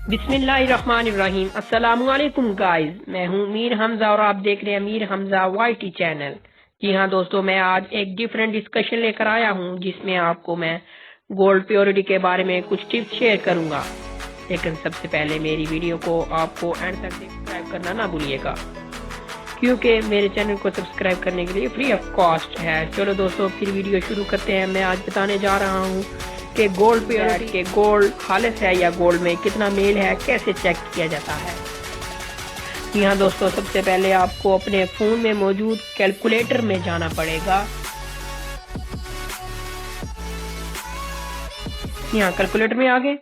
बिस्मिल्लाहिर्रहमानिर्रहीम। अस्सलामु अलैकुम गाइस, मैं हूँ मीर हमजा और आप देख रहे हैं मीर हमजा वाईटी चैनल। जी हाँ दोस्तों, मैं आज एक डिफरेंट डिस्कशन लेकर आया हूँ जिसमें आपको मैं गोल्ड प्योरिटी के बारे में कुछ टिप्स शेयर करूंगा। लेकिन सबसे पहले मेरी वीडियो को आपको एंड तक सब्सक्राइब करना ना भूलिएगा, क्योंकि मेरे चैनल को सब्सक्राइब करने के लिए फ्री ऑफ कॉस्ट है। चलो दोस्तों, फिर वीडियो शुरू करते हैं। मैं आज बताने जा रहा हूँ कि गोल्ड प्योरिटी के गोल्ड खालिस है या गोल्ड में कितना मेल है, कैसे चेक किया जाता है। जी हाँ दोस्तों, सबसे पहले आपको अपने फोन में मौजूद कैलकुलेटर में जाना पड़ेगा। यहाँ कैलकुलेटर में आगे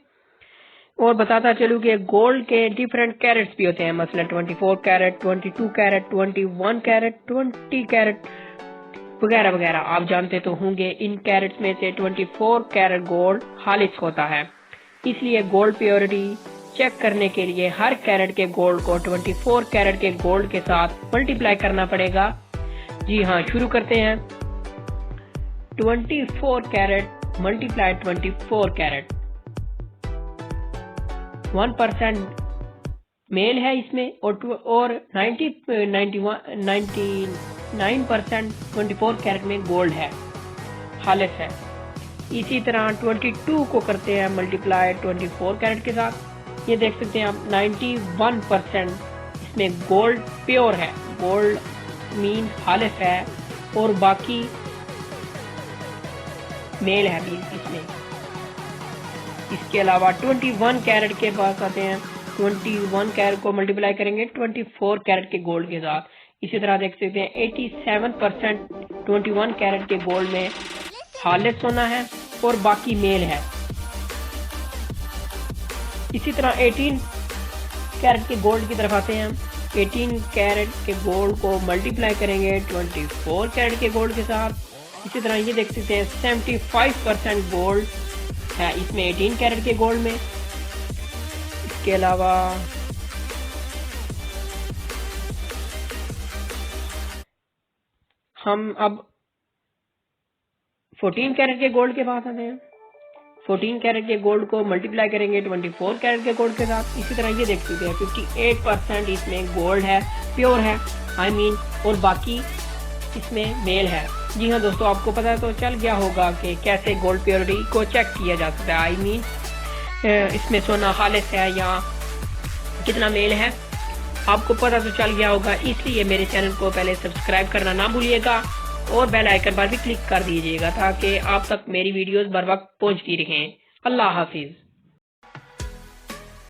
और बताता चलूँ कि गोल्ड के डिफरेंट कैरेट्स भी होते हैं, मसलन 24 कैरेट, 22 कैरेट, 21 कैरेट, 20 कैरेट वगैरह वगैरह। आप जानते तो होंगे इन कैरेट्स में से 24 कैरेट गोल्ड खालिस होता है। इसलिए गोल्ड प्योरिटी चेक करने के लिए हर कैरेट के गोल्ड को 24 कैरेट के गोल्ड के साथ मल्टीप्लाई करना पड़ेगा। जी हाँ, शुरू करते हैं। 24 कैरेट मल्टीप्लाई 24 कैरेट, 1% मेल है इसमें और 99% 24 कैरेट में गोल्ड है, खालिस है। इसी तरह 22 को करते हैं मल्टीप्लाई 24 कैरेट के साथ। ये देख सकते हैं आप, 91% इसमें गोल्ड प्योर है, गोल्ड मीन खालिस है और बाकी मेल है भी इसमें। इसके अलावा 21 कैरेट के पास आते हैं। 21 कैरेट को मल्टीप्लाई करेंगे 24 कैरेट के गोल्ड के साथ। इसी तरह देख सकते हैं 87% 21 कैरेट के गोल्ड में खालिस सोना है और बाकी मेल है। इसी तरह 18 कैरेट के गोल्ड की तरफ आते हैं। 18 कैरेट के गोल्ड को मल्टीप्लाई करेंगे 24 कैरेट के गोल्ड के साथ। इसी तरह ये देख सकते हैं 75% गोल्ड है इसमें 18 कैरेट के गोल्ड में। इसके अलावा हम अब 14 कैरेट के गोल्ड के पास आते हैं। 14 कैरेट के गोल्ड को मल्टीप्लाई करेंगे 24 कैरेट के गोल्ड के साथ। इसी तरह ये देख सकते हैं 58% इसमें गोल्ड है, प्योर है और बाकी इसमें मेल है। जी हाँ दोस्तों, आपको पता तो चल गया होगा कि कैसे गोल्ड प्योरिटी को चेक किया जा सकता है। इसमें सोना खालिस है या कितना मेल है, आपको पता तो चल गया होगा। इसलिए मेरे चैनल को पहले सब्सक्राइब करना ना भूलिएगा और बेल आइकन पर भी क्लिक कर दीजिएगा ताकि आप तक मेरी वीडियोस बर वक्त पहुंचती रहें। अल्लाह हाफिज।